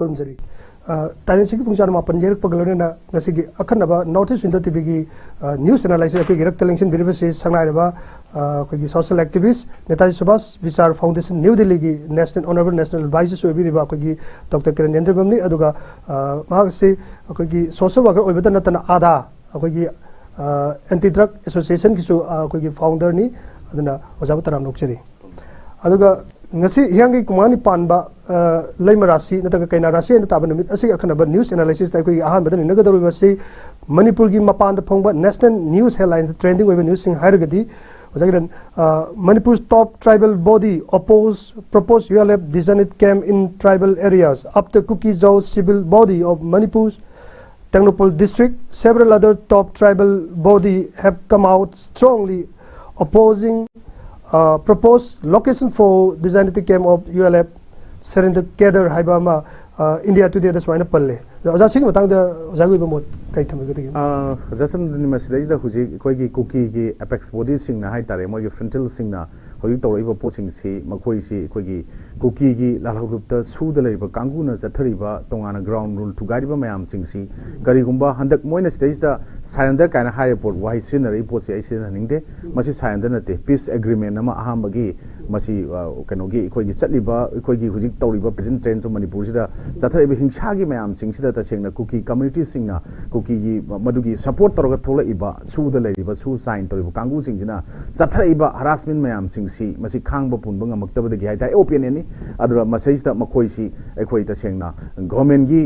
खुरुमजरी ताइनेसी की पुंगचान मापन येरक पगलरना ngasi gi akhanaba North East Window TV gi news analysis ko girak television biribasi sangnaiba ko gi social activist Netaji Subhash Vichar Foundation New Delhi gi national honorable national advisor so biriba ko gi Dr. Kiran Yendrambam ni aduga mahasi ko gi social worker oibata natana ada ko gi anti drug association ki so ko gi founder ni aduna ojabu taram nokcheri aduga ngasi hiangi kumani panba laima rasi nataga kaina rasi na taban numit asi akhanaba news analysis tai ko ahan badan nagadaru basi manipur gi mapan da phongba national news headlines trending over news sing hairagadi ojagiran manipur's top tribal body proposed ULF designated camp in tribal areas after 𝐍𝐄𝐖𝐒 civil body of Manipur's Technopol district. Several other top tribal body have come out strongly opposing proposed location for designated camp of ULF surrender gather haibama India today that's why na palle oja sing matang da oja goi bamot kai tham ga tigi jasan ni masdai da huji koi gi cookie gi apex body sing na hai tare moi gi frontal sing na hoi to ri ba po sing si makoi si koi gi cookie gi la la group ta su da lai ba kangu na chathari ba tongana ground rule to gari ba mayam sing si kari gumba handak moi na stage da surrender kana high report why scenery report si ai sin ningde masi surrender na te peace agreement nama aham bagi masi kanogi koi gi chatli ba koi gi huji to ri ba present trend so manipur si da chathari ba hingsa gi mayam sing si da ta sing na cookie community sing na cookie gi madugi support toroga thola iba su da lai ba su sign to ri ba kangu sing sina chathari ba harassment mayam sing si masi khang ba pun ba ngamak ta ba gi hai tai opinion ni adura masai da makoi si ekoi ta sing na government gi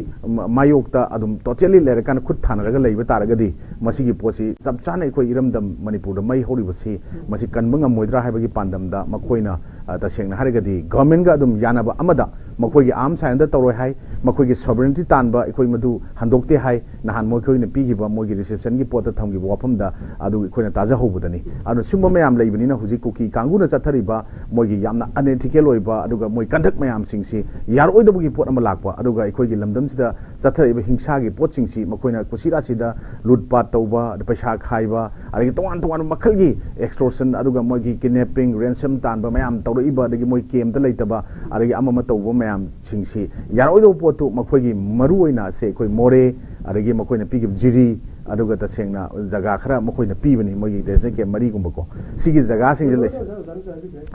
mayok ta adum totally le kan khut thana ga lai ba tar ga di masi gi posi chap chana ekoi iramdam manipur da mai hori ba si masi kan ba ngamoidra hai ba gi pandam da makoi na ta sing na har ga di government ga adum yana ba amada makoi gi am sign da toroi hai makoi gi sovereignty tan ba ekoi madu handokte hai nahan moi khoi na pi gi ba moi gi reception gi pot ta tham gi wafam da adu ekoi na taja hobu da ni adu sumba mayam lai bani na huji kuki kangu na chathari ba moi gi yamna unethical oi ba aduga moi kandak mayam sing si yar oi da bu gi pot ama lakpa aduga ekoi gi lamdam sida chathari ba hingsa gi pot sing si makoi na kusira sida lutpat tauba paisa khai ba ari tongan tongan makhal gi extortion aduga moi gi kidnapping ransom tan ba mayam tawri ba dagi moi kem ta leita ba ari ama ma tawba mayam sing si yar oi da pot tu makoi gi maru oi na se ekoi more ari gi makoi na pi gi jiri aduga ta sengna jaga khara makoi na pi bani moi gi dese ke mari gum ko sigi jaga sing le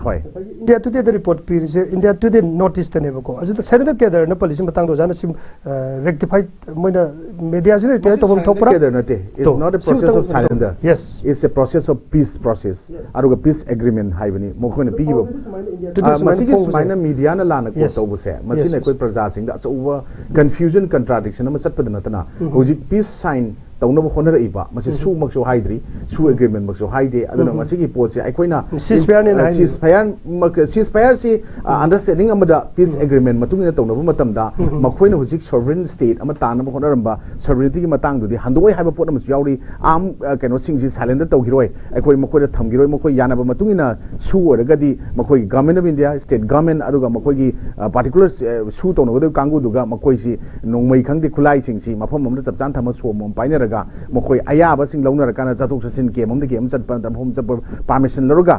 hoi India today the report pi se India today notice ta ne ko azu ta sarida ke dar na police matang do jana sim rectified moina media sine te to bom thopra ke dar na te it's not a process of surrender yes it's a process of peace process aduga peace agreement hai bani makoi na pi ba masigi sumaina media na lana ko to bu se masine koi praja sing da over confusion contradiction ama chat pa na tana hoji peace sign tawna bo khonara iba masi su makso haidri su agreement makso haide aduna masi gi pot se aikoina ceasefire si understanding amada peace agreement matungina tawna bo matamda makoina hujik sovereign state ama tana bo khonaramba sovereignty gi matang dudi handoi haiba pot amas yauri am keno singji silent tawgiroi aikoi makoina thamgiroi makoi yana ba matungina su oragadi makoi government of India state government aduga makoi gi particular su tawna go kangu duga makoi si nongmai khangdi khulai singsi mafam amda chapchan thama so mom paina makoi ayaba sing launa kana chatuk sasin ke mom de ke am chat pa home chat permission loruga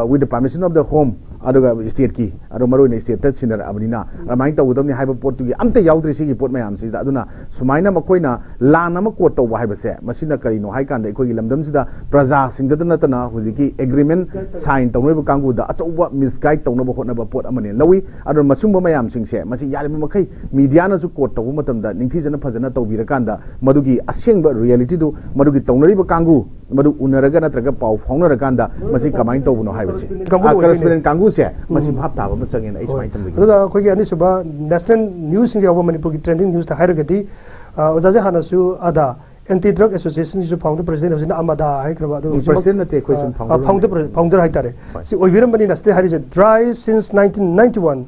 with the permission of the home aduga state ki adu maru ne state ta sinar abnina ramai ta udam ni haiba pot tu gi amta yaudri si gi pot mayam si aduna sumaina makoi na lan ama ko to haiba se masina kari no hai kan da ikoi gi lamdam sida praja sing da na tana hujiki agreement sign tawne ba kangu da achauba misguide tawna ba hotna ba pot amane lawi adu masumba mayam sing se masi yari makai media na su ko to matam da ningthi jana phajana tawbira kanda madugi aseng reality do madugi tawnari ba kangu madu unaraga natraga pau faunara kanda masi kamai tawbuno haibasi correspondent kangu se masi bhap ta ba changena h mai tamgi aduga khoi ani suba national news in yawa manipur gi trending news ta hairagati ojaje hanasu ada anti drug association is founder president of amada hai kraba do president te question founder hai tare si oibiram bani naste hari je dry since 1991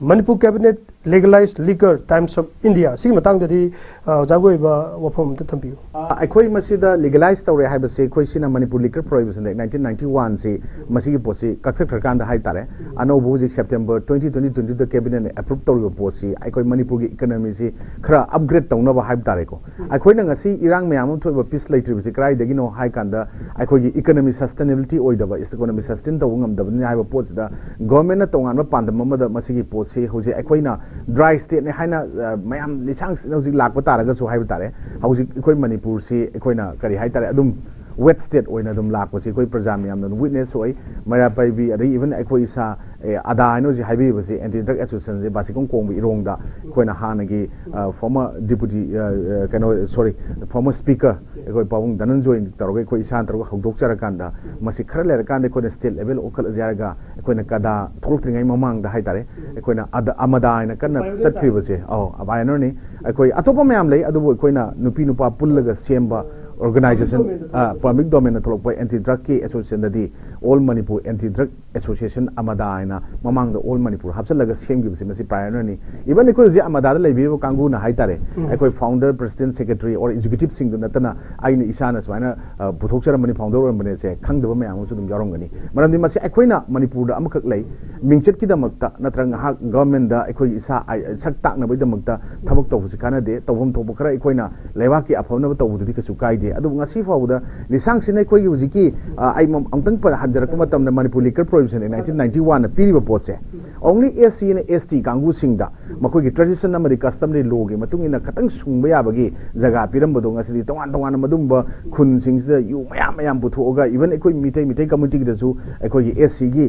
Manipur cabinet legalized liquor times of India sig matang da di jagoi ba wafam ta thambi aikoi masida legalize tawre haiba se khoi sina Manipur liquor prohibition act 1991 se masigi posi kakthak tharkan da hai tare ano buji September 2020 the cabinet ne approve tawri posi aikoi Manipur gi economy si khara upgrade tawna ba haib tare ko aikoi na ngasi irang mayam thoi ba peace laitri bi krai dagi no hai kanda aikoi gi economy sustainability oi da ba economy sustain taw ngam da ni haiba posi da government na tongan ba pandam ma da masigi posi पोसे होजे अखोइना dry state ने हाइना मयाम लिचांग होजे लाकबा तारगसु हाइबा तारे होजे अखोइ मणिपुर से अखोइना करी high तारे अदुम wet state ओइना दुम लाकबसे कोइ प्रजा मयाम न विटनेस होय मरा पाइबी अदि इवन अखोइ इसा आदा आइनो जे हाइबे बसे एंटी ड्रग एसोसिएशन जे बासिकों कोंग इरोंगदा कोइना हानगी फॉर्मर डिप्यूटी कनो सॉरी फॉर्मर स्पीकर अखोइ पावुंग धनंजय तरोगे कोइ इसा तरोग हौदोकचरा कांदा मसि खरा लेर कांदे कोइ स्टेट लेवल ओखल जारगा कोइना कदा थोलत्रिङै ममांग दा हाइतारे कोइना अमदा आइना कन्ना सत्खिबसे अबायनरनी अखोइ अतोप मयाम लei अदुबो Koyna नुपी नुपा पुल्लगा Semba organization public domain tholok anti drug ki association di all manipur anti drug association amada aina mamang da all manipur hapsalaga semgi bisi masi pioneer ni even ko je amada da leibi ko kangu na haitare akoi founder president secretary or executive sing da natana aina isana swaina puthokchara mani founder or bane se khangdaba mayam su dum yarong gani maram di masi akoina manipur da amakak lei mingchet ki da makta natrang ha government da akoi isa sak tak na bai da makta thabak to busi kana de tawum to bukara akoina lewa ki afawna ba to bu di ka su kai अदु ngasi फाउदा लिसांग सिने कोइ हुजिकी आई अमतंग पर हजरक मतम न Manipur liquor prohibition इन 1991 न पीरिबा पोसे only SC न ST कांगु सिंगदा मकोइ की tradition नमरि customary लो गे मतुंग इन खतंग सुंगबा याबगी जगा पिरमबदो ngasi तवान तवान मदुंबा खुन सिंगसे यु मयाम मयाम पुथोगा इवन एकोइ मिटै मिटै कम्युनिटी गिदसु एकोइ एससी गी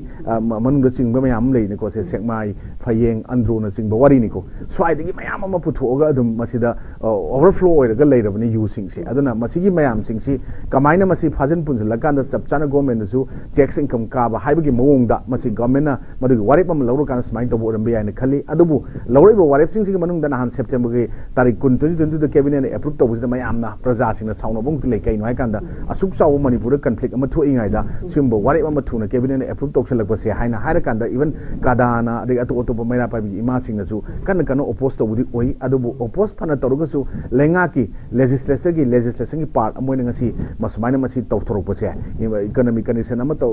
मनुंग सिंगबा मयाम लेने को से सेकमाई फयेंग अंद्रो न सिंगबा वारी निको स्वाइदगी मयाम म पुथोगा अदुम मसिदा ओवरफ्लो ओइरगा लेरबनि यु सिंगसे अदुना मसिगी मैम सिंसी कमाइना मसी फाजन पुंजलकान चपचाना गवर्नमेंट सु टैक्स इनकम काबा हाइबगी मवोंगदा मसी गवर्नमेंट ना मदुगी वारेप अम लौरकान स्माइन तबो रंबे याने खली अदुबु लौरेबो वारेप सिंसी मनुंग दा नहान सेप्टेम्बर गे तारिख 2022 द कैबिनेट ने अप्रूव तबुसदा मैमना प्रजा सिंना साउनो बुंग ले कई नय कांदा असुक चाव मणिपुर कन्फ्लिक्ट अम थोइङाइदा सिम्बो वारेप अम थुना कैबिनेट ने अप्रूव तौसलकबसे हाइना हाइरा कांदा इवन कादाना अदे अतो अतो मैरा पाबी इमा सिंगसु कन कन ओपोज तबुदी ओइ अदुबु ओपोज फना तरुगसु लेंगा की लेजिस्लेचर की लेजिस्लेशन की part अमोइन ngasi masmaina masi tawthorok se economic condition ama to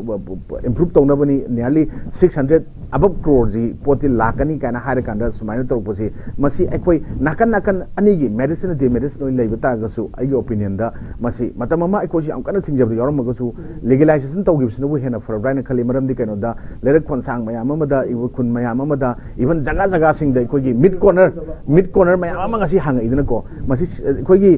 improve townabani nearly 600 above crore ji poti lakani kana haira kanda sumaina torok se masi ekoi nakan nakan ani gi medicine de medicine oi leiba ta gasu ai opinion da masi matamama ekoi ji amkana thingjab yoram magasu legalization tawgibsinu bu hena for right na khali maram di kaino da lerak khonsang mayam ama da ibu kun mayam ama da even jaga jaga sing da ekoi gi mid corner mayam ama ngasi hang idina ko masi ekoi gi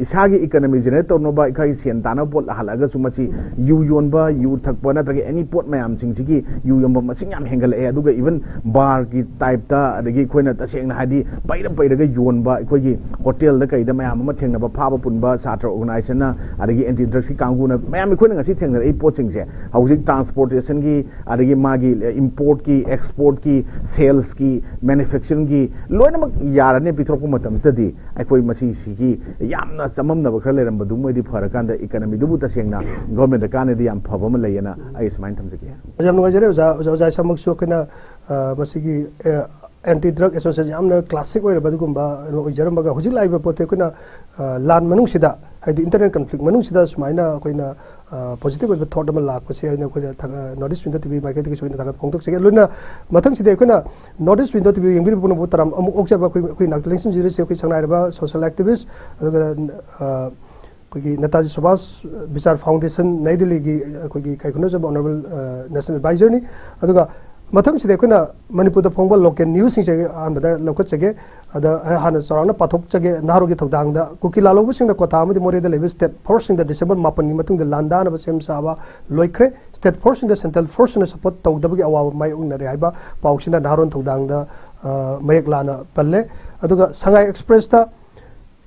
isagi economy generate नोबा इखाई सेंताना पोट हलागा सुमसी यू योनबा यू थकबा नत्रगे एनी पोट मयाम सिंगसिगी यू योनबा मसिंग याम हेंगल ए अदुगा इवन बार की टाइप ता अदगी खोइना तसेंगना हादी पैरगा योनबा इखोगी होटल दा कइदा मयाम अमा थेंगनबा फाबा पुनबा सात्र ऑर्गेनाइजेशन ना अदगी एंटी ड्रग्स की कांगुना मयाम इखोइना ngasi थेंगना ए पोट सिंगसे हाउसिंग ट्रांसपोर्टेशन की अदगी मागी इंपोर्ट की एक्सपोर्ट की सेल्स की मैन्युफैक्चरिंग की लोइनमक यारने पिथरोको मतमसदी अखोइ मसी सिगी यामना चममना बखर लेरमबदु मोदी फरकांदा इकोनॉमी दुबु तसेंगना गवर्नमेंट कानेदी याम फबम लैयना आई स्माइन थमसके याम नगाजरे ओजा समक्सो कना मसिगी एंटी ड्रग एसोसिएशन यामना क्लासिक ओइर बदुगुंबा ओइजरमबगा हुजिक लाइबा पोते कना लान मनुंगसिदा हाइदि इंटरनल कन्फ्लिक्ट मनुंगसिदा सुमाइना कोइना पॉजिटिव ओइबा थॉट अमा लाकपसे आइना कोइना नॉर्थ ईस्ट विंडो टीवी माइकेट के सोइना थागा फोंगतोक सेगे लोइना मथंग सिदे कोइना नॉर्थ ईस्ट विंडो टीवी यंगिरि बुनो बोतराम अमुक ओक्चबा कोइ नागलेंसन जिरे से कोइ संगनाइबा सोशल एक्टिविस्ट अदुगा कोई नेताजी सुभाष विचार फाउंडेशन नई दिल्ली की कोई काइकुना जब ऑनरेबल नेशनल एडवाइजर नि अदुगा मथंग सिदे कोना मणिपुर द फोंगबा लोकल न्यूज सिंग चगे आमदा लोकत चगे अदा हाना चराना पाथोक चगे नारो की थौदांग दा कुकी लालोबु सिंग द कोथा अमदि मोरे द लेवल स्टेट फोर्स सिंग द डिसेंबर 9 नि मतुंग द लांदान ब सेम साबा लोइख्रे स्टेट फोर्स सिंग द सेंट्रल फोर्स न सपोर्ट तौदबगी अवा माय उंग रे हाइबा पाउसिना नारोन थौदांग द मयक लाना पल्ले अदुगा संगाई एक्सप्रेस दा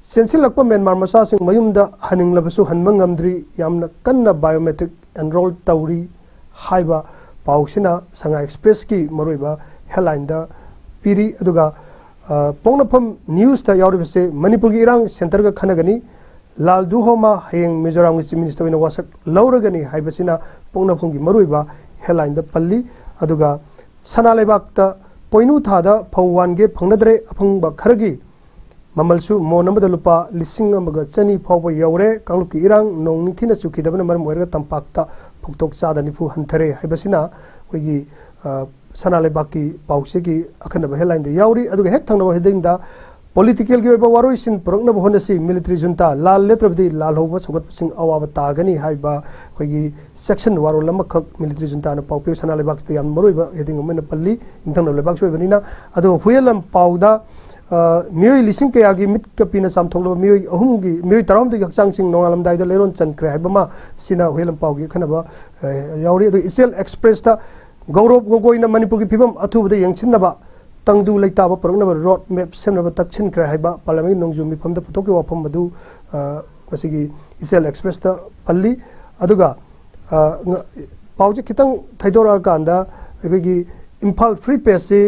सेंसिलक्पा म्यांमार मसा सिंग मयुमदा हनिंगलबसु हनमंगमद्री यामना कन्ना बायोमेट्रिक एनरोल तौरी हाइबा पाउसिना संगा एक्सप्रेस की मरोइबा हेडलाइन दा पीरी अदुगा पोंगनफम न्यूज दा यावरिबसे मणिपुर की इरांग सेंटर का खनगनी लालदु होमा हेंग मिजोराम की मिनिस्टर विना वासक लौरगनी हाइबसिना पोंगनफम की मरोइबा हेडलाइन दा पल्ली अदुगा सनालेबाक दा पोइनु थादा फौवानगे फंगनदरे अफंगबा खरगी ममलसु मोनमद लुपा लिसिंग अमग चनी फाव यौरे कांगलुक की इरांग नोंग निथिना चुखिदबन मरम ओइरगा तंपाक्ता फुक्तोक चादा निफु हंथरे हाइबसिना कोइगी सनालेबाक की पाउसे की अखनब हेडलाइन द याउरी अदुगा हेक थंगनब हेडिंग दा political gi ba waroi sin prokna ba honasi military junta lal letrabdi lal hoba sogot sing awaba tagani haiba khoi section waro lamak military junta na pawpi sana lebak sti am maroi ba heading men palli intang lebak soi banina ado huelam pauda mioi lising ke agi mit kapina samthonglo mioi ahumgi mioi taram de yakchang sing nongalam dai da leron chan kre haiba ma sina huelam paugi khanaba yauri ado isel express ta gaurav gogoina manipur gi phibam athu de yangchin ba tangdu leitaba prokna road map semna takchin kra haiba parliament nongju mi famda photo ke wafam madu asigi isel express ta palli aduga pauji kitang thaidora kanda gi imphal free page se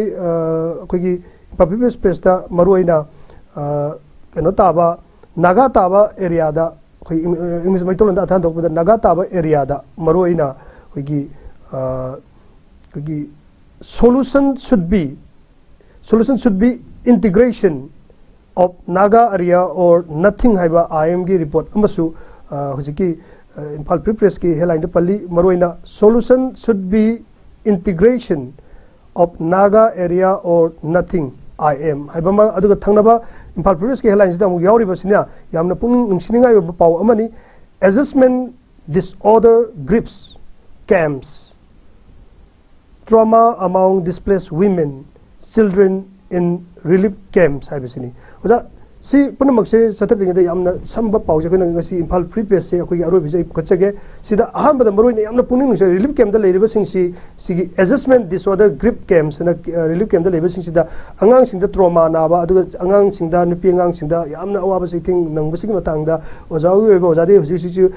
gi public space ta maruina keno taba naga taba area da khoi english mai tolanda athan dok da naga taba area da maruina gi solution should be integration of Naga area or nothing haiba IMG report amasu hojiki Imphal Free Press ki headline de palli maroina solution should be integration of Naga area or nothing IM haiba ma aduga thangnaba Imphal Free Press ki headline sida mu yauri basina yamna pung nungsininga yo paw amani assessment disorder grips camps trauma among displaced women children in relief camps haibisini oja si punamak se sathading da yamna samba pause ko ngasi Imphal Free Press se akoi aroi bijai khachage sida aham bada maroi yamna puning se relief camp da leiriba sing si adjustment disorder grip camps na relief camp da leiriba sing sida angang sing da trauma na ba aduga angang sing da nupi angang sing da yamna awaba se thing nang basigi matang da oja oi ba oja de si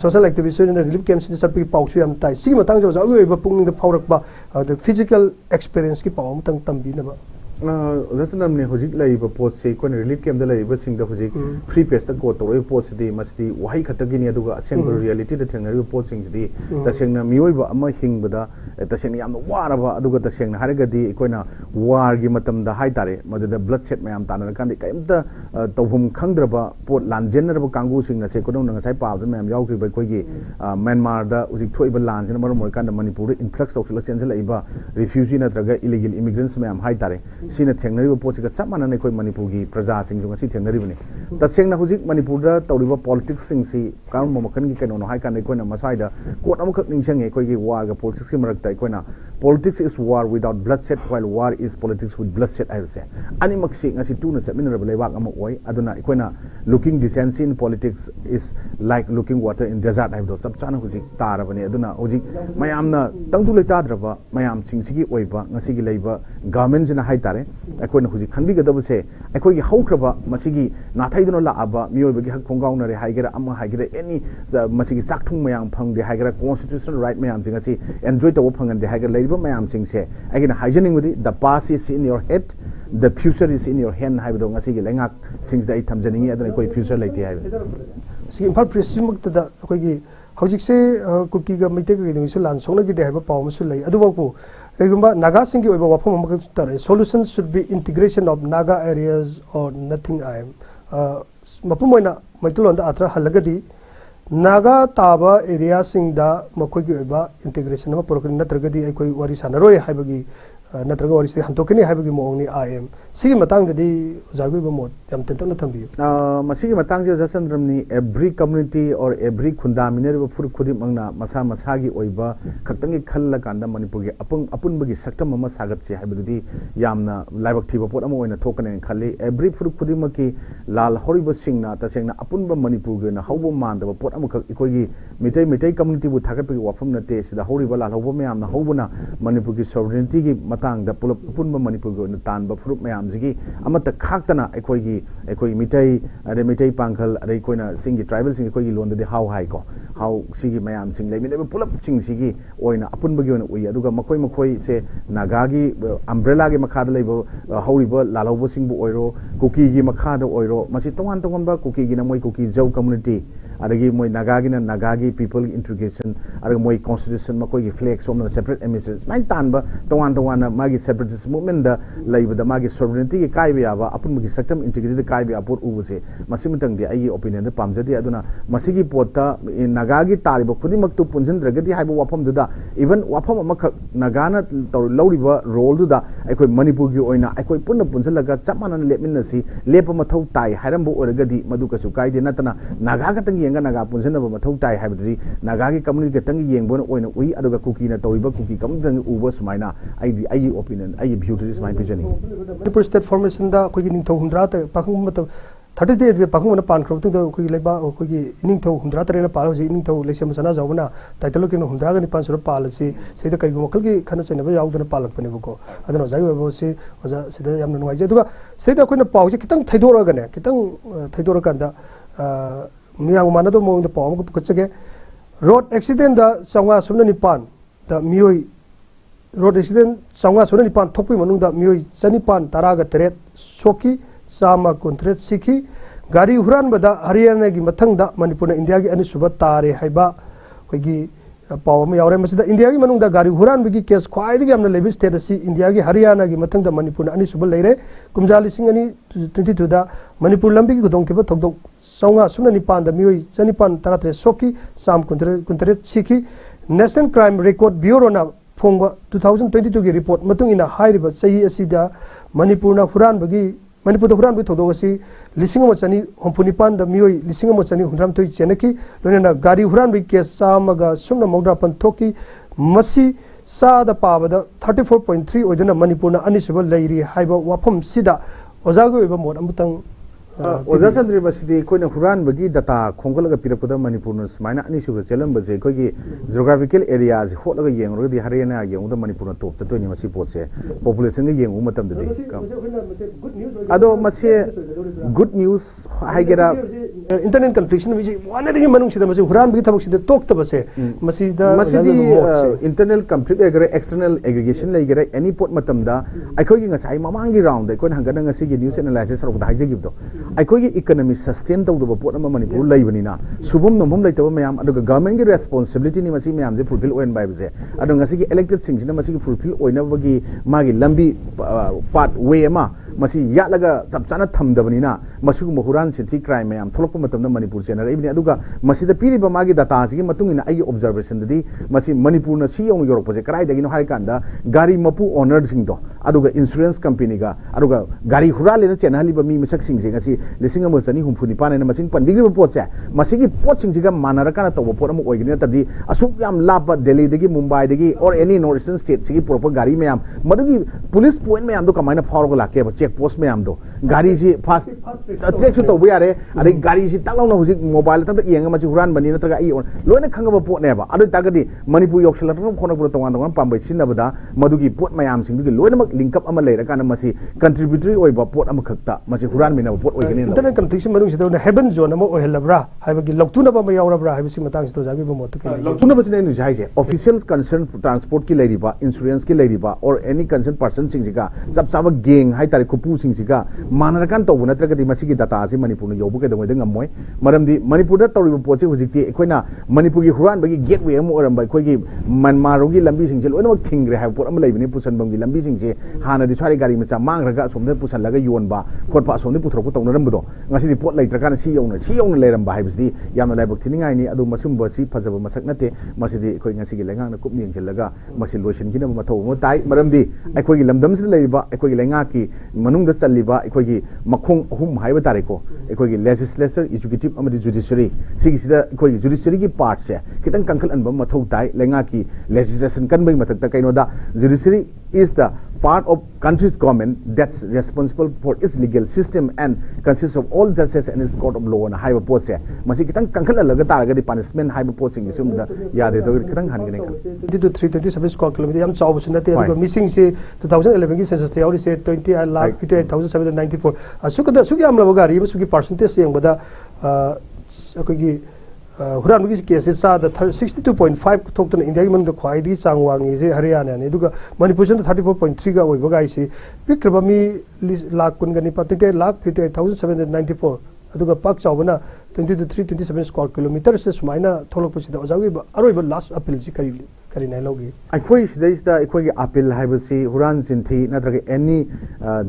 social activist na relief camps da sapi pausu yam tai sigi matang oja oi ba puning da phaurak ba the physical experience ki paw matang tambi na ba Zasanamni hojik laiba post se ko relief camp da laiba sing da hojik free page ta ko to post di masdi wahai khatagini aduga aseng reality da thengari post sing di tasengna mioi ba ama hingbada tasengna yam waraba aduga tasengna haragadi ikoina war gi matam da hai tare madada blood set mayam tanana kandi kaimta tawhum khangdraba pot lanjenraba kangu sing na se ko nang sai pa da mayam yaukri ba koi gi Myanmar da hojik thoiba lanjena marom moi kan da Manipur influx of chenjel laiba refugee na traga illegal immigrants mayam hai tare sina thengnari po chika chamana ne koi Manipur gi praja sing jung si thengnari bani tasengna hujik Manipur da tawriba politics sing si kaun momakan gi kano no hai kan koi na masai da kot amukak ningsang koi gi war ga politics ki marak tai koi na politics is war without bloodshed while war is politics with bloodshed I say ani maksi ngasi tu na seminar belebak ama oi aduna koi na looking decency in politics is like looking water in desert I do chap chana hujik tar bani aduna hujik mayam na tangdu le tadraba mayam sing sigi oiba ngasi gi leiba government jina hai tare akoina hujik khanbi gadab se akoi gi haukraba masigi nathaidono la aba mioi bagi hak khongauna re haigera ama haigera any masigi sakthung mayam phang de haigera constitutional right mayam singa si enjoy to phangan de haigera leiba mayam sing se agina hygiening with the past is in your head the future is in your hand haibo ngasi gi lengak sings da I thamjaningi adana koi future leite haibo si Imphal Press mak da akoi gi hojik se kuki ga meite ga gi lan songna gi de haiba paw musul lei adu bangku egumba Naga singi oiba wafam amak tare solution should be integration of Naga areas or nothing I am mapumoina maitulon da atra halagadi Naga taba area sing da makoi gi oiba integration ma program natragadi ai koi wari sanaroi haibagi natraga wari se hantokini haibagi moongni I am sigi matang da di jagui ba mod yam tentak na thambi masigi matang je Jasandramni every community or every khunda miner ba fur khudi mangna masa masagi oiba khaktangi khalla kanda Manipur gi apun bagi saktam ama sagat che haibadi yamna laibak thiba pot ama oina thokane khalli every fur khudi maki lal horiba singna tasengna apun ba Manipur gi na haubo manda ba pot ama khak ikoi gi mitai community bu thagat bi wafam na te sida horiba lal haubo me amna haubuna Manipur gi sovereignty gi matang da pulap apun ba Manipur gi na tan ba fur me amjigi amata khaktana ikoi mitai ade mitai pangkhal ade koina singi tribal singi koi gi lon de how high ko how sigi mayam sing lai mine pulap sing sigi oina apun bagi ona ui aduga makoi se Naga gi umbrella gi makha da leibo horiba lalaubo sing bu oiro kuki gi makha da oiro masi tongan ba kuki gi na moi kuki jau community adagi moi nagagi na nagagi people integration adagi moi constitution makoi flag somna separate emissions main tanba tongan na magi separatist movement da laibada magi sovereignty ki kai bia ba apun magi structure integrity da kai bia apur ubuse masim tang di ai opinion da pamjadi aduna masigi pota nagagi tariba khudi maktu punjin dragadi haiba wafam da even wafam amak nagana lawriba role du da aikoi manipur gi oina aikoi punna punjalaga chapmana lepmin si lepa mathau tai hairam bo oragadi madu kasu kai de natana naga ka tang yenga naga punjana ba mathau tai haibadi naga gi community ka tang yengbo oina ui aduga kuki na toriba kuki kam tang uba sumaina ai opinion ai view to this my vision manipur state formation da koi ning thau humdra ta pakhung mata 30 days pakhung na pan khro tu koi leba koi ning thau humdra ta na palo ji ning thau lesem sana jawna title ki no humdra ga ni pan sura pal si seida kai mokal ki khana chena ba yaw dana palak pane ko adana jai ba si oja seida yam no ngai je duga seida koi na paw ji kitang thaidora ga ne kitang thaidora kan da miyang mana do mo da paw ko kachage road accident da sanga sumna ni pan da miyoi road accident sanga sumna ni pan thokpi manung da miyoi chani pan taraga teret soki sama kontret sikhi gari huran bada haryana gi mathang da manipur na india gi ani suba tare haiba hoigi paw ma yawre masida india gi manung da gari huran bigi case khwai di amna lebi state si india gi haryana gi mathang da manipur na ani suba leire kumjali sing ani 22 da manipur lambi gi gudong tiba thokdok sanga sumna ni pan da miyoi chani pan taratre soki sam kontret sikhi national crime record bureau na phongba 2022 gi report matung ina hairiba sahi asida manipur na huran bagi manipur da huran bi thodo asi lising ma chani hompuni pan da mioi lising ma chani hundram thoi chenaki lona gari huran bi ke samaga sumna mogdra pan thoki masi sa da pa da 34.3 oidana manipur na anisuba leiri haiba wafam sida ojago iba mod amutang oja sandri basidi koina huran bagi data khongkalaga pirapuda manipur na smaina ani suga chelam baje kogi geographical areas hotlaga yengrog di haryana yenguda manipur na top chatoi ni masi potse population ga yengu matam de ado mase good news haigera internet confliction wi wana ri manung sida masi huran bagi thabak sida tok ta base masi da internal conflict agera external aggregation laigera any pot matam da aikoi ngasai mamangi round da koina hangana ngasi gi news analysis rok da haijagi do aikoi economy sustain tawdo ba pot ama manipur laibani subum nomhom laitaba mayam aduga government gi responsibility ni masi mayam je fulfill oin bai bse adu ngasi gi elected sing sina masi gi fulfill oina bagi magi lambi pathway ama masi yalaga chapchana thamdabani na masu mohuran city crime mayam tholok matamna manipur chena ibni aduga masi da piri ba magi data sigi matungina ai observation dadi masi manipur na si yong yorok pose krai dagi no hai kanda gari mapu owner sing do aduga insurance company ga aduga gari hurale na chena hali ba mi misak sing ngasi lising ama chani humphuni pane na masing pandigi pot che masigi pot sing siga manaraka na to pot am oigini tadi asuk yam laba delhi dagi mumbai dagi or any northern state sigi proper gari mayam madugi police point mayam do kamaina pharo lake check post mayam do gari si fast track to we are ade gari si talong na hujik mobile ta yenga machi huran bani na taga I loina khangaba pot ne ba adu tagadi manipur yoksala ro khona pura tongan tongan pambai sinabada madugi pot mayam sing dugi loina mak link up ama leira kana masi contributory oiba pot ama khakta masi huran mina pot oigini internet confliction manung sida na heaven zone ama ohelabra haibagi loktuna ba mayawrabra haibisi matang sida jagi ba mot ke loktuna ba sine jaise officials concerned transport ki leiriba insurance ki leiriba or any concerned person sing siga chap chaba gang hai tari kupu sing siga manarakan to buna tragadi masigi data asi manipur no yobu ke dongoi deng amoy maramdi manipur da toriba poche hujikti ekoina manipur gi huran bagi gateway am oram ba khoi gi manmaro gi lambi sing je loina mak thingre ha pot am leibini pusan bam gi lambi sing je hana di swari gari macha mangraga somde pusan laga yon ba khotpa somde puthro ko tongnaram bodo ngasi di pot leitraka si yongna leiram ba haibisi yamna laibak thiningai ni adu masum ba si phajaba masak nate masidi khoi ngasi gi lengang na kupni jelaga masi lotion gi na mathau mo tai maramdi aikoi gi lamdam si leiba aikoi gi lenga ki manung da challiba aikoi gi makhong hum haiba tariko aikoi gi legislature executive amadi judiciary sigi sida aikoi gi judiciary gi part se kitang kankal anba mathau tai lenga ki legislation kan bai mathak ta kaino da judiciary is the part of country's government that's responsible for its legal system and consists of all justice and its court of law and high post se masi kitang kankal alaga taraga di punishment high post sing sum da yade to kitang han gane kan 337 square kilometer yam chaw bus nate aduga missing se 2011 gi census theory se 20 lakh 58794 asukada sugi amla bagari sugi percentage yang bada akogi huran gi case sa da 62.5 thok na india gi man da khwai di changwang e je haryana ne duga manipur da 34.3 ga oi baga isi pikraba mi lakh kun gani patike lakh 58794 aduga pak chawbana 23 27 square kilometre से सुमाइना थोलकपसिदा ओजागी अरोइबा last appeal जी करी नाइ लोगी अखोई सिदैसदा अखोई appeal हाइबसी हुरान सिंथी नत्रगे any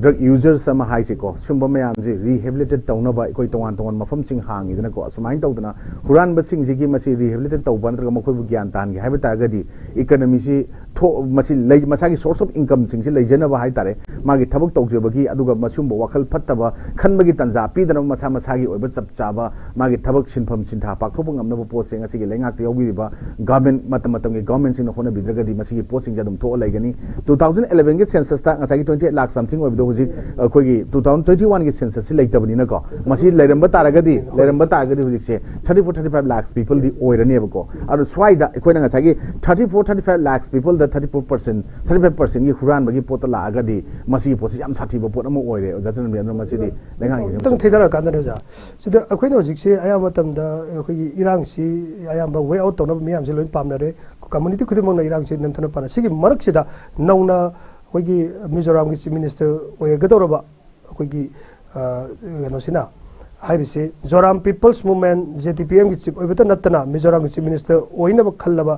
drug users सम हाइसिको सुंबा मयाम जी rehabilitate तौनबा अखोई तोवान तोवान मफम सिंग हांगिदना को असुमाइन तौदना हुरान busing जिगी मसी rehabilitate तौबा नत्रगा मखोई बु ज्ञान तानगे हाइबा तागदी इकोनॉमी सी थो मसी लै मसागी सोर्स ऑफ इनकम सिंग से लैजनबा हाइ तारे मागी थबक तौजबगी अदुगा मसुंबो वखल फत्तबा खनबगी तंजा पीदना मसा मसागी ओइबा चपचाबा मागी थबक सिनफम सिनथा पाकथोप ngamnaba पोसिंग असिगी लेंगाक यौगिबा गवर्नमेंट मतमतमगी गवर्नमेंट सिंग होना बिद्रगदी मसिगी पोसिंग जदम थो लाइगनी 2011 के सेंसस ता ngसागी 28 लाख समथिंग ओइबदो हुजि अखोगी 2021 के सेंसस से लाइतबनी नको मसि लैरंबा तारगदी हुजि से 34 35 लाख पीपल दी ओइरनेबको अरु स्वाइदा अखोइना ngसागी 34 35 लाख पीपल द 34% 35% की हुरान बगी पोत लागदी मसिगी पोसि याम साथीबो पोत अम ओइरे जजन बियान मसिदी लेंगांगी तंग थेदरा कांदने जा सिदा अखोइना हुजि से आया मतमदा अखोगी इरांग सी आया वे आउट तौना मियाम से लोइन पामनरे कम्युनिटी खुदिमंगना इरांग से नमथना पाना सिगी मरक सिदा नौना अखोगी मिजोराम की चीफ मिनिस्टर ओयगदोरबा अखोगी गनोसिना हाइरिसे जोराम पीपल्स मूवमेंट जेटीपीएम की चीफ ओइबता नतना मिजोराम की चीफ मिनिस्टर ओइनब खल्लबा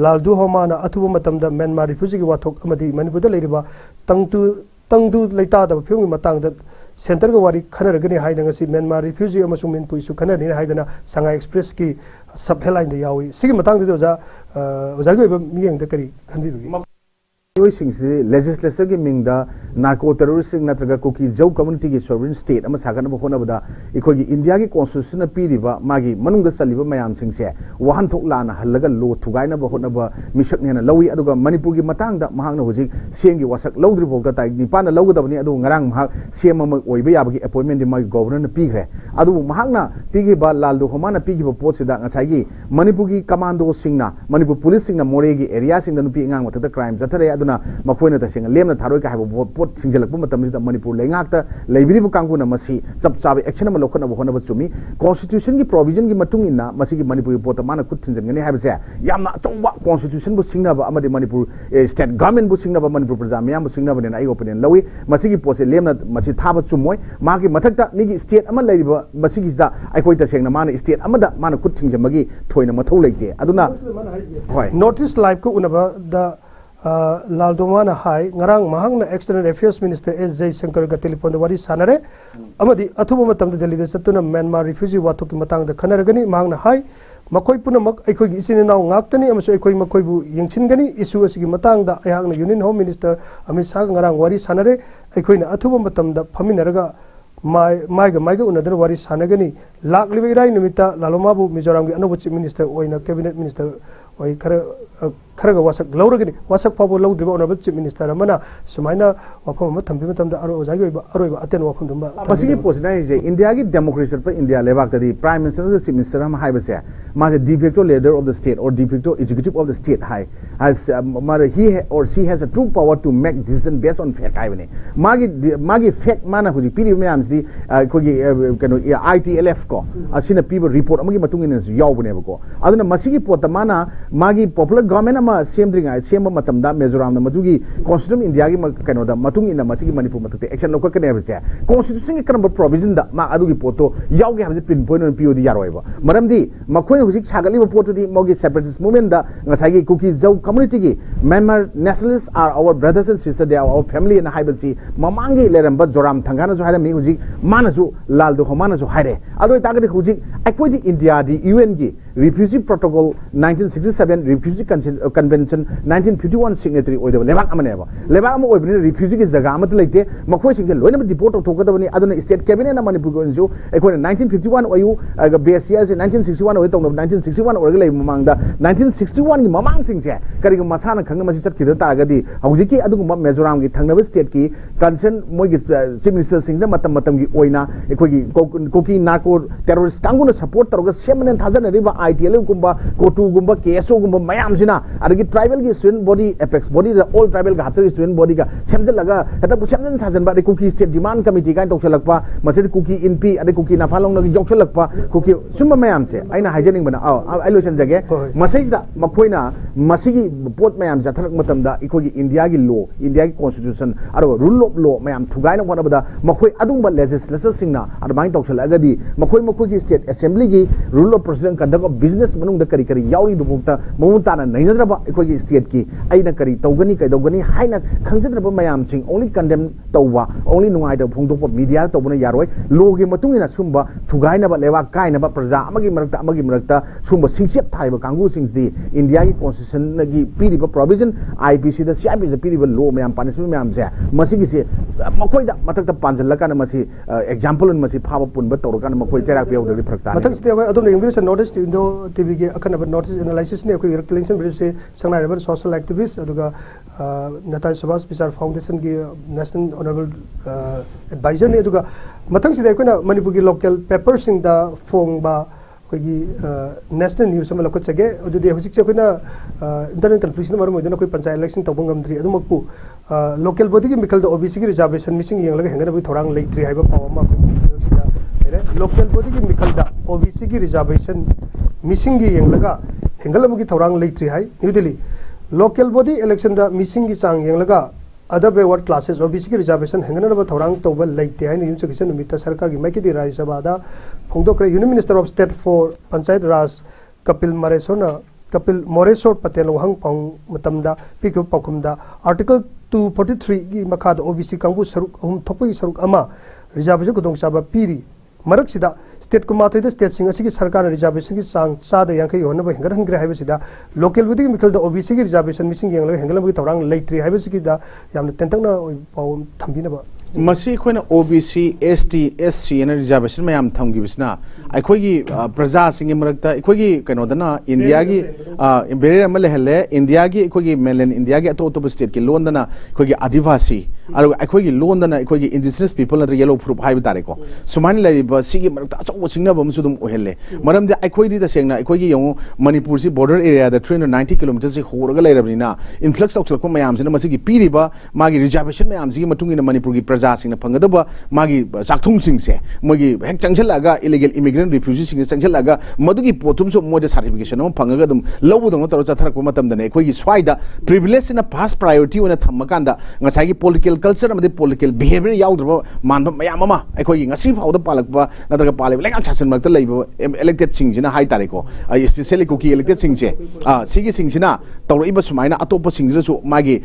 लालदु होमाना अथुब मतमदा म्यांमार रिफ्यूजी की वाथोक अमदी मणिपुरदा लेरिबा तंगदु लेतादब फिल्म मतंगदा सेंटर का वारी खनरगनी हाइदंगसी म्यांमार रिफ्यूजी अमसुंग मिनपुई सु खनरनि हाइदना सांगाई एक्सप्रेस की सब हेडलाइन दे यावी सिगी मतंगदे ओजा ओजागी ओइबा मियंगदा करी खनबिबगी लेजिस्लेचर की Ming narco terrorist नत्रगा cookie Zo community की सोवरेन स्टेट अमा सागनब होनबदा इखोगी इंडिया की कॉन्स्टिट्यूशन पीरिबा मागी मनुंग चलिबा मयाम सिंगसे वाहन थोक लाना हल्लगा लो थुगाइनब होनबा मिशकनेना लवी अदुगा मणिपुर की मतंगदा महांगना हुजिक सेंगी वासक लौद्रि बोगा ताइ निपाना लौगदबनी अदु ngarang mahak सेम अम ओइबा याबगी अपॉइंटमेंट दि मागी गवर्नर पीग्रे अदु महांगना पीगिबा लालदो होमाना पीगिबा पोसिदा ngसाइगी मणिपुर की कमांडो सिंगना मणिपुर पुलिस सिंगना मोरेगी एरिया सिंगदा नुपी ngang मथदा क्राइम जथरे अदुना मखोइना तसेंग लेमना थारोय का हाबो पोट सिंजलकबा मतमसिदा मणिपुर लेंगाकता लेबिरिबु कांगुना मसी सब चाबे एक्शन अमा लोखना होनबा चुमी कॉन्स्टिट्यूशन की प्रोविजन की मतुंग इना मसी की मणिपुर पोत माना खुद सिंजनगने हाबसे यामना चौबा कॉन्स्टिट्यूशन बु सिंगनाबा अमदि मणिपुर स्टेट गवर्नमेंट बु सिंगनाबा मणिपुर प्रजा मियाम बु सिंगनाबा ने आई ओपिनियन लवी मसी की पोसे लेमना मसी थाबा चुमोय मागी मथकता निगी स्टेट अमा लेरिबा मसी गिदा आइकोइ तसेंगना माना स्टेट अमदा माना खुद सिंजमगी थोइना मथौ लेते अदुना होय नोटिस लाइव को उनबा द लालदोमाना हाई ngarang mahangna external affairs minister S Jaishankar ga telephone da wari sanare amadi athuba matamda delhi da satuna Myanmar refugee wathok ki matang da khanaragani mahangna hai makoi punamak aikoi gi isine naw ngaktani amasu aikoi makoi bu yengchingani issue asigi matang da ayakna union home minister Amit Shah ngarang wari sanare aikoi na athuba matamda phaminaraga maiga unadana wari sanagani laklibe irai nimita lalomabu mizoram gi anabu chief minister oina cabinet minister oi खरग वासक लौरगनी वासक फाबो लौद्रिबा ओनबा chief minister अमना सुमाइना वाफम अमा थम्बि मतमदा ओजागी अरोइबा अतेन वाफम दुंबा मसिगी पोस्टना जे इंडिया की डेमोक्रेसी पर इंडिया लेबाक तदी प्राइम मिनिस्टर द चीफ मिनिस्टर हम हाइबसे माजे de facto leader of the state और de facto executive of the state हाई as मारे he or she has a true power to make decision based on fact हाइबने मागी fact माना हुजि पीरि मयामसि कोगी कनो ITLF को असिना पीबो रिपोर्ट अमगी मतुंगिन यावबनेबको अदुना मसिगी पोत माना मागी पॉपुलर गवर्नमेंट सेमद्रिंगा सेम मतमदा मिजोराम मदुगी कॉन्स्टिट्यूशन इंडिया की कनोदा मतुंग इन मसिगी मणिपुर मतते एक्शन लोककने बसे कॉन्स्टिट्यूशन की करम प्रोविजन दा मा अदुगी पोतो यावगे हमजे पिन पॉइंट ऑन पीओ दी यारोइबा मरमदी मखोइन हुजिक सागलिबो पोतुदी मोगी सेपरेटिस्ट मूवमेंट दा ngसागी कुकी जौ कम्युनिटी की Myanmar nationalist are our brothers and sisters they are our family इन हाइबसी ममांगी लेरम जोराम थंगाना जो हाइरा मी हुजिक मानसु लालदो हमाना जो हाइरे अदोय तागदि हुजिक अकोइदि इंडिया दी यूएन की refugee protocol 1967 refugee convention 1951 signatory ओइदब लेबाक अमनेबा लेबाक अम ओइबनि रिफ्यूजी की जगह अमत लेते मखोइ सिंगे लोइनब डिपोर्ट थोकदबनि अदुना स्टेट कैबिनेट मणिपुर गोनजु एकोइन 1951 ओयु बेस इयर से 1961 ओइ तौन 1961 ओरग लेब ममांगदा 1961 की ममांग सिंगसे करिग मसाना खंग मसि चटकिद तारगदि हौजिकी अदुगुम मिजोराम की थंगनब स्टेट की कंसर्न मोइगी चीफ मिनिस्टर सिंगना मतम की ओइना एकोगी कोकी नार्को टेररिस्ट कांगुना सपोर्ट तरोग सेमने थाजनरिबा ITL गुम्बा कोटू गुम्बा KSO गुम्बा मयाम सिना अदगी ट्राइबल की student body apex body the all tribal का हफ्ते स्टूडेंट बॉडी का सेमजल लगा हेता सेमजन साजन बा कुकी स्टेट डिमांड कमिटी का तौसलकपा मसे कुकी इनपी अदे कुकी नाफालोंग लगी यौसलकपा कुकी सुम मयाम से आइना हाइजेनिंग बना आई लोशन जगे मसेज दा मखोइना मसिगी पोट मयाम जाथरक मतमदा इकोगी इंडिया की लॉ इंडिया की कॉन्स्टिट्यूशन अरो रूल ऑफ लॉ मयाम थुगाइना होनबदा मखोइ अदुंबा लेजिस्लेचर सिंगना अदमाइन तौसलगदी मखोइ मखोगी स्टेट असेंबली की rule of president conduct of business मनुंग करी करी याउरी दुमुक्ता ममुताना नैनद्रबा इकोगी स्टेट की आइना करी तौगनी कैदौगनी हाइना खंगजद्रबा मयाम सिंग ओनली कंडेम तौवा ओनली नुआइदा फोंदोप मीडिया तौबना यारोय लॉ की मतुंगिना सुंबा थुगाइनबा लेवा काइनबा प्रजा अमगी मरक्ता सुंबा सिंगसेप थाइबा कांगू सिंगसदी इंडिया की कॉन्स्टिट्यूशन की पीरिबा प्रोविजन IPC दा CIP दा पीरिबा लॉ मयाम पनिशमेंट मयाम से मसिगी से मखोइदा मतकता पांजलकाना मसि एग्जांपल मसि फाबा पुनबा तौरकाना मखोइ चेराक पेउदरी फरक्ता मतक से अगर अदम इंग्लिश नोटिस इंडो टीवी के अखनब नोटिस एनालिसिस ने कोई रिलेशन ब्रिज से संगनाइबा सोशल एक्टिविस्ट अदुगा नेताजी सुभाष विचार फाउंडेशन की नेशनल ऑनरेबल एडवाइजर ने अदुगा मतक से कोइना मणिपुर की लोकल पेपर सिंग दा फोंगबा कोई नेशनल न्यूज में लौट सके अदुदे हुजिक कोइना इंटरनेट कन्फ्लिक्शन मरम होइदना कोई पंचायत इलेक्शन तौबं गमद्री अदुमकपु लोकल बॉडी की मिखल द OBC की रिजर्वेशन मिसिंग येंगलगा हेंगना थौरांग लेत्रि हाइबा पावमा लोकल बॉडी की मिखल द OBC की रिजर्वेशन मिसिंग की येंगलगा हेंगलम की थौरांग लेत्रि हाइ New Delhi local body election द मिसिंग की चांग येंगलगा अदर बैकवर्ड क्लासेस OBC की रिजर्वेशन हेंगना थौरांग तौब लेते हैं यून चकिसन निमित्त सरकार की माइकी राज्य सभा फोंदोक्रे union minister of state for Panchayat Raj Kapil Moreshwar Patel वहंग पाउंग मतमदा पिक पाउखुमदा आर्टिकल 243 की मखाद OBC कांगू सरुक अहुम थोपई सरुक अमा रिजर्वेशन खुदोंचाबा पीरी मरक्सिदा स्टेट को मात्र स्टेट सिंह की सरकार रिजर्वेशन की चांग चाद यांखै होनब हेंगरहनग्रे हाइबसिदा लोकल बॉडी मिखल द OBC की रिजर्वेशन मिसिंग येंगलग हेंगलम की थौरांग लेत्रि हाइबसिदा यामन तेंतंगना पाउ थंबिनबा मसी खोना OBC ST SC एन रिजर्वेशन मैम थमगिबिसना अखोगी प्रजा सिंग मरक्ता अखोगी कनोदना इंडिया की बेरियर अमल लेहले इंडिया की अखोगी मेनलैंड इंडिया की अतो स्टेट की लोनदना अखोगी आदिवासी और अखोगी लोनदना अखोगी इंडिजिनस पीपल नत्र येलो प्रूफ हाइब तारेको सुमान लाइब सिगी मरक्ता अचो सिंगनब मसुदुम ओहेले मरम दे अखोगी दसेंगना अखोगी यंगो मणिपुर से बॉर्डर एरिया द 390 किलोमीटर से होरगा लेरबनिना इन्फ्लक्स औसलको मैम से मसिगी पीरिबा मागी रिजर्वेशन मैम सिगी मतुंगिना मणिपुर की प्रजा सिंग फंगदबा मागी चाकथुंग सिंग से मोगी हेक चंगजलगा इलीगल इमिग्रेंट रिफ्यूजी सिंग चंगजलगा मदुगी पोतुम सो मोजे सर्टिफिकेशन हम फंगगा दम लौबुदंग तरो चथरक मतमदने कोई स्वाइदा प्रिविलेज इन फास्ट प्रायोरिटी ओना थमकांदा ngасai gi political culture amade political behavior yaudrba manba mayam ama ekoi ngasi fawda palakba natraga pale lenga chasen makta leibo elected sing jina hai tare ko especially cookie elected sing se sigi sing jina tawriba sumaina atopa sing su magi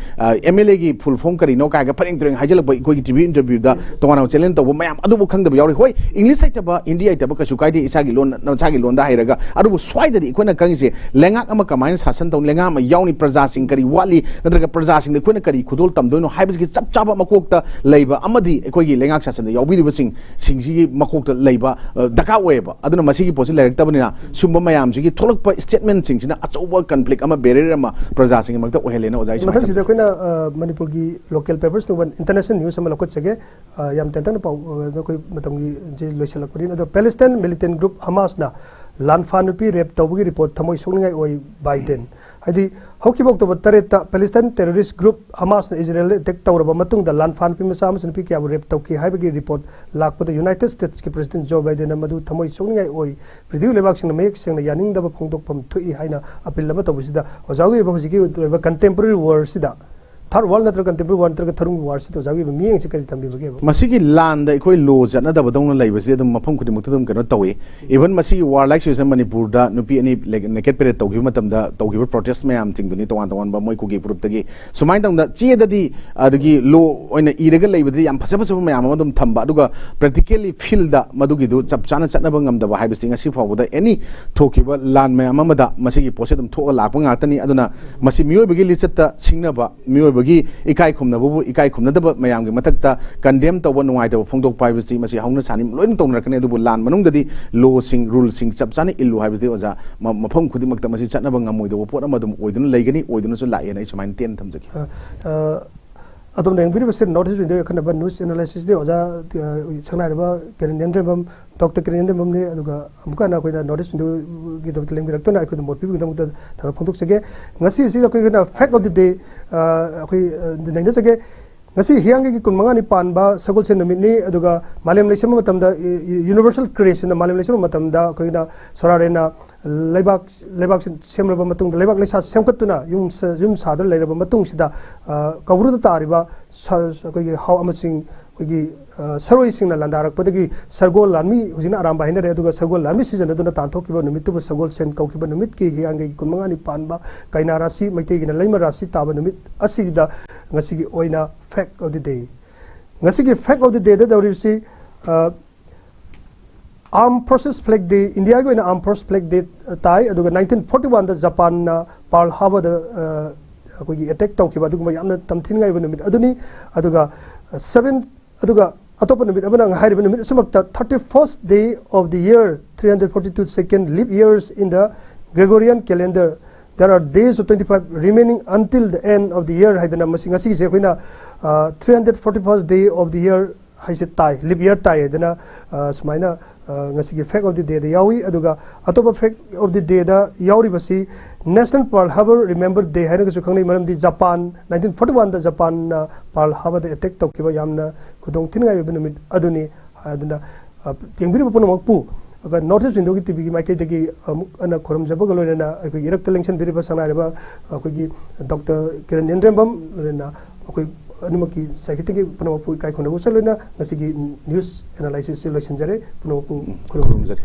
MLA gi full form kari no ka ga paring tring hajalak koi gi TV interview da tongana challenge to mayam adu khangda yauri hoi english sai taba india taba ka su kai di isa gi lon na sa gi lon da hairaga adu swai da ikona kang se lenga ama kamain sasan tong lenga ma yauni praja sing kari wali natraga praja sing de kona kari khudol tamdoino haibis gi chap chapa makokta leiba amadi ekoi gi lenga sasan de yaubiri ba sing gi makokta leiba daka weba aduna masigi posi lerek tabani sumba mayam gi tholakpa statement sing sina achoba conflict ama barrier ama praja sing makta ohelena ozai मतलब जिदा कोई ना मणिपुर की local papers तो international news में लोग चगे याम तेंतन पाउ कोई मतलब की जे लोइसल कोनी तो पैलेस्टाइन मिलिटेंट ग्रुप हमास ना लानफानुपी रेप तौबगी रिपोर्ट थमोय सोंगै ओय बाइडेन हाइदी हौकिबोक तो तरेता पैलेस्टाइन टेररिस्ट ग्रुप हमास ने इजराइल अटैक तौरबा मतुंग दा लानफानुपी मसा मसनपी क्या रेप तौकी हाइबगी रिपोर्ट लाखपद यूनाइटेड स्टेट्स के प्रेसिडेंट जो बाइडेन मधु थमोय सोंगै ओय पृथ्वी लेबाक सिंग मेक सिंग यानिंग दबा फोंदोकफम थुई हाइना अपील लबा तौबसिदा ओजागी बहजिकी कंटेम्पररी वर्ड सिदा थर्ड वर्ल्ड नत्र कंटेम्पररी वर्ल्ड नत्र थरुंग वार से तो जागी मियंग से करी थंबी बगे मसिगी लान द कोई लो जना दब दौन लाइबसे दम मफम खुदि मुक्त दम कनो तवे इवन मसिगी वार लाइक सिचुएशन मणिपुर दा नुपी अनि नेकेट पेरे तौगी मतम दा तौगी प्रोटेस्ट मैम थिंग दुनी तवान तवान बा मोय कुगी ग्रुप तगी सुमाइन तंग दा चे ददी अदगी लो ओइना इरगा लाइबदि याम फसब फसब मैम मदम थंबा दुगा प्रैक्टिकली फील दा मदुगी दु चप चाना चटना बंगम दबा हाइबसिंग असि फावदा एनी थोकिबा लान मैम मदा मसिगी पोसे दम थो लाप ngaतनी अदुना मसि मियोबगी लिचता सिंगनबा मियोबगी इकाई खुमनबु इकाई खुमनदब मयामगी मथक्ता कंडेम तब नुवाइतब फोंदोक पाइबसि मसि हाउना सानि लोइन तौनरकने अदुबु लान मनुंगदि लो सिंग रूल सिंग चपचाने इल्लु हाइबदि ओजा मफम खुदिमक्ता मसि चटनब ngमोइदब पोट अमदुम ओइदुन लेगनि ओइदुनसु लायेना सुमाइन तेन थमजकी adom neng biri basi notice window kan ba news analysis de oja changna ba kiran yendrambam Dr. Kiran Yendrambam ne aduga amka na koina notice window gi dam teleng birak to na ko mot pi dam ta ta phontuk sege ngasi si ko na fact of the day akoi neng da sege ngasi hiang gi kun manga ni pan ba sagol sen namit ni aduga malem leisam matam da universal creation da malem leisam matam da koina sorarena leibak semraba matung leibak leisa semkatuna yum sadar leiraba matung sida kawru da tariba kogi how amasing kogi saroi singna landarak padagi sargol lanmi hujina aram bahina re aduga sargol lanmi season aduna tanthok kiba numit tu sargol sen kau kiba numit ki hiangai kunmanga ni panba kaina rasi maite gina leima rasi taba numit asida ngasi gi oina fact of the day ngasi gi fact of the day da dawrisi Armed Forces Flag Day, India go in Armed Forces Flag Day tai aduga 1941 da Japan na Pearl Harbor da kogi attack tau kiba aduga yamna tamthin ngai numit aduni aduga 7 aduga atopa numit abana ngai riba numit sumakta 31st day of the year 342 second leap years in the Gregorian calendar. There are days of 25 remaining until the end of the year haidana masinga si se koina 341st day of the year haise tai leap year tai dana sumaina ngasi fact of the day da yawi aduga atopa fact of the day da yauri basi National Pearl Harbor Remember Day haina su khangnai maram di Japan 1941 da Japan Pearl Harbor da attack tokiba yamna khudong thingai benumit aduni aduna tengbiri bapun makpu aga notice window ki tv ki mai dagi ana khoram jaba galorena akoi irak election biri ba sangna reba akoi Dr. Kiran Yendrambam rena akoi animaki sakitiki punapu kai khonda usalena ngasigi news analysis selection jare punapu khoram jare